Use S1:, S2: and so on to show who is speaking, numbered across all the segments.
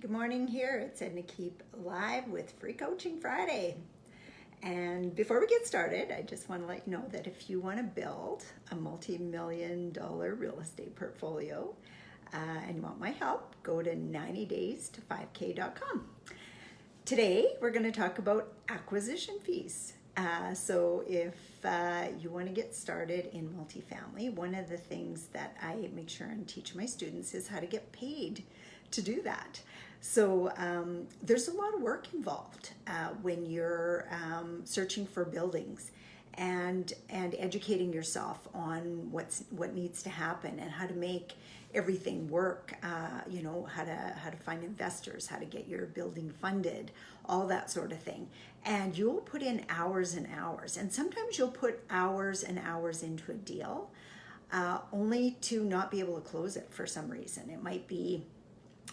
S1: Good morning here. It's Edna Keep live with Free Coaching Friday. And before we get started, I just want to let you know that if you want to build a multi-million-dollar real estate portfolio and you want my help, go to 90days-to5k.com. Today, we're going to talk about acquisition fees. So if you want to get started in multifamily, one of the things that I make sure and teach my students is how to get paid to do that. So there's a lot of work involved when you're searching for buildings and educating yourself on what needs to happen and how to make everything work. You know, how to find investors, how to get your building funded, all that sort of thing. And you'll put in hours and hours, and sometimes you'll put hours and hours into a deal only to not be able to close it for some reason. It might be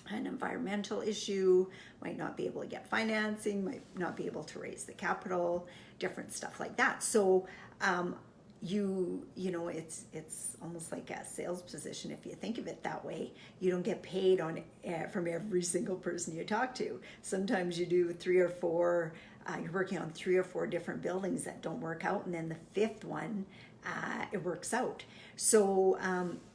S1: an environmental issue, might not be able to get financing, might not be able to raise the capital, different stuff like that. So you know, it's almost like a sales position if you think of it that way. You don't get paid on from every single person you talk to. Sometimes you do three or four, you're working on 3 or 4 different buildings that don't work out, and then the 5th one it works out. So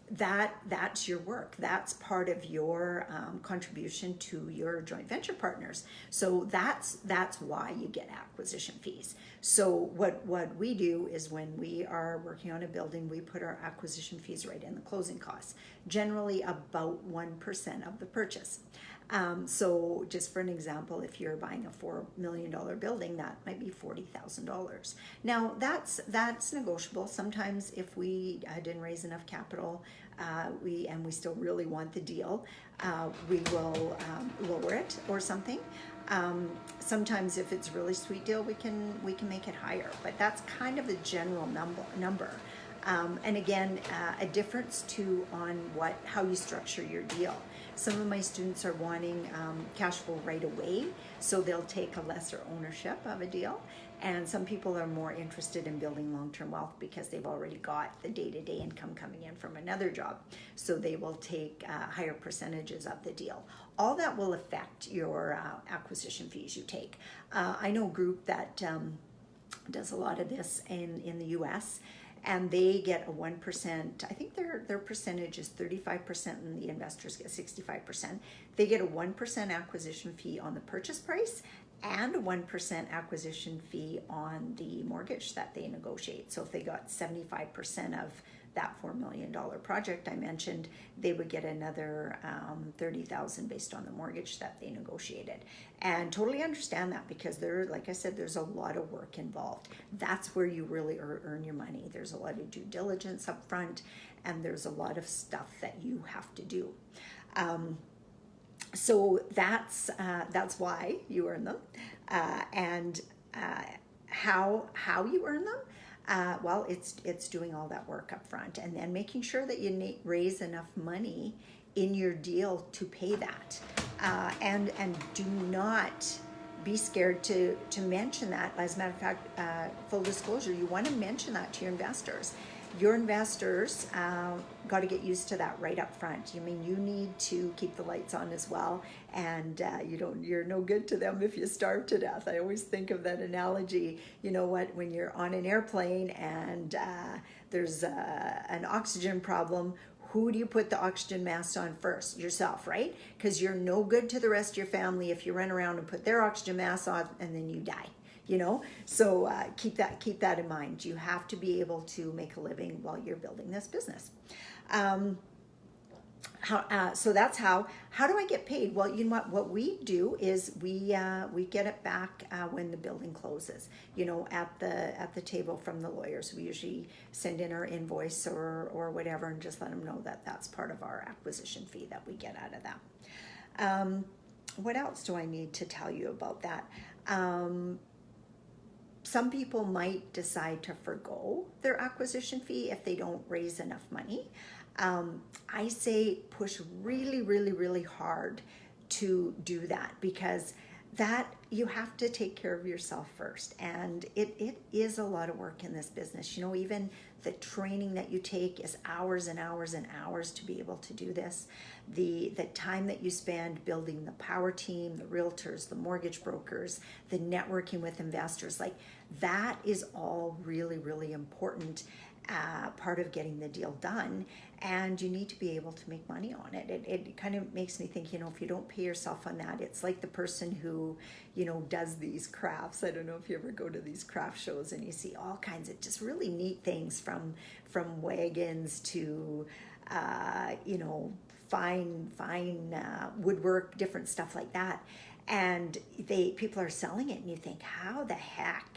S1: that's your work. That's part of your contribution to your joint venture partners. So that's why you get acquisition fees. So what we do is when we are working on a building, we put our acquisition fees right in the closing costs, generally about 1% of the purchase. So just for an example, if you're buying a $4 million building, that might be $40,000. Now that's negotiable. Sometimes if we didn't raise enough capital, we still really want the deal, we will lower it or something. Sometimes if it's a really sweet deal, we can make it higher, but that's kind of the general number. And again, a difference too on how you structure your deal. Some of my students are wanting cash flow right away, so they'll take a lesser ownership of a deal. And some people are more interested in building long-term wealth because they've already got the day-to-day income coming in from another job. So they will take higher percentages of the deal. All that will affect your acquisition fees you take. I know a group that does a lot of this in the US, and they get a 1%. I think their percentage is 35%, and the investors get 65%. They get a 1% acquisition fee on the purchase price and a 1% acquisition fee on the mortgage that they negotiate. So if they got 75% of that $4 million project I mentioned, they would get another $30,000 based on the mortgage that they negotiated. And totally understand that, because like I said, there's a lot of work involved. That's where you really earn your money. There's a lot of due diligence up front, and there's a lot of stuff that you have to do. So that's why you earn them, and how you earn them. Well, it's doing all that work up front, and then making sure that you raise enough money in your deal to pay that, and do not be scared to mention that. As a matter of fact, full disclosure, you want to mention that to your investors. Your investors got to get used to that right up front. I mean, you need to keep the lights on as well, and you're no good to them if you starve to death. I always think of that analogy. You know what? When you're on an airplane and there's an oxygen problem, who do you put the oxygen mask on first? Yourself, right? Because you're no good to the rest of your family if you run around and put their oxygen mask on and then you die. You know, so keep that in mind. You have to be able to make a living while you're building this business. So that's how do I get paid? Well, you know what we do is we get it back when the building closes. You know, at the table from the lawyers. We usually send in our invoice or whatever, and just let them know that that's part of our acquisition fee that we get out of that. What else do I need to tell you about that? Some people might decide to forgo their acquisition fee if they don't raise enough money. I say push really, really, really hard to do that, because that you have to take care of yourself first. And it is a lot of work in this business. You know, even the training that you take is hours and hours and hours to be able to do this. The time that you spend building the power team, the realtors, the mortgage brokers, the networking with investors, like that is all really, really important part of getting the deal done. And you need to be able to make money on it. It kind of makes me think, you know, if you don't pay yourself on that, it's like the person who, you know, does these crafts. I don't know if you ever go to these craft shows and you see all kinds of just really neat things from wagons to, you know, fine woodwork, different stuff like that. And people are selling it and you think, how the heck?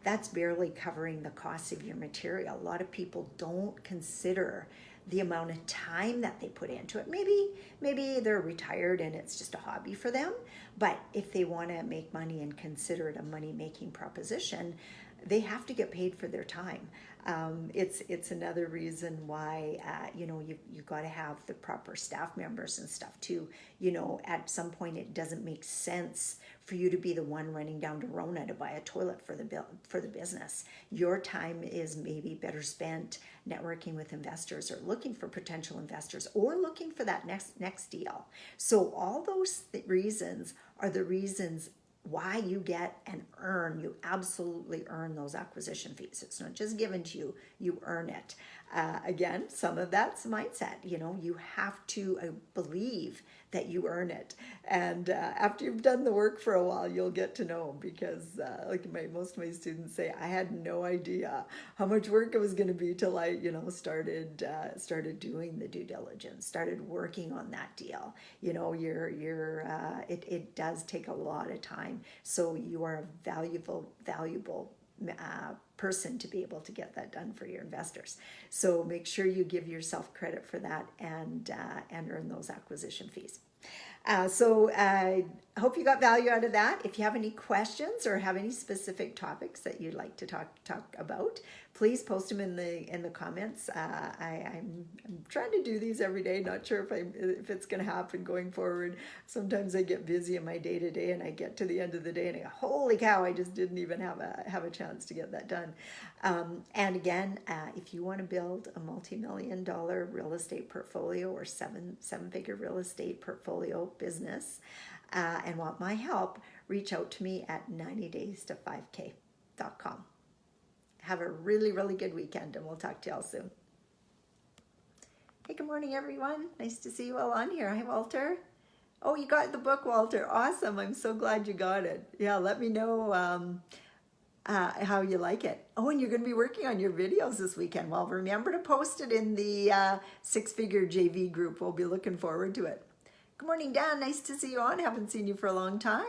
S1: That's barely covering the cost of your material. A lot of people don't consider the amount of time that they put into it. Maybe they're retired and it's just a hobby for them, but if they want to make money and consider it a money-making proposition, they have to get paid for their time. It's another reason why you know, you got to have the proper staff members and stuff too. You know, at some point it doesn't make sense for you to be the one running down to Rona to buy a toilet for the business. Your time is maybe better spent networking with investors or looking for potential investors or looking for that next deal. So all those reasons are the reasons why you get and earn. You absolutely earn those acquisition fees. It's not just given to you, you earn it. Again, some of that's mindset. You know, you have to believe that you earn it. And after you've done the work for a while, you'll get to know, because like most of my students say, I had no idea how much work it was going to be till I, you know, started doing the due diligence, started working on that deal. You know, it does take a lot of time. So you are a valuable person to be able to get that done for your investors. So make sure you give yourself credit for that and earn those acquisition fees. So I hope you got value out of that. If you have any questions or have any specific topics that you'd like to talk about, please post them in the comments. I'm trying to do these every day. Not sure if it's going to happen going forward. Sometimes I get busy in my day-to-day and I get to the end of the day and I go, holy cow, I just didn't even have a chance to get that done. And again, if you want to build a multi-million-dollar real estate portfolio or seven-figure real estate portfolio business and want my help, reach out to me at 90days-to5k.com. Have a really, really good weekend, and we'll talk to y'all soon. Hey, good morning, everyone. Nice to see you all on here. Hi, Walter. Oh, you got the book, Walter. Awesome. I'm so glad you got it. Yeah, let me know how you like it. Oh, and you're going to be working on your videos this weekend. Well, remember to post it in the six-figure JV group. We'll be looking forward to it. Good morning, Dan. Nice to see you on. Haven't seen you for a long time.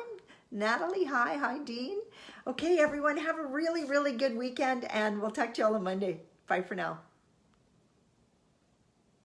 S1: Natalie, hi. Hi, Dean. Okay, everyone, have a really, really good weekend, and we'll talk to you all on Monday. Bye for now.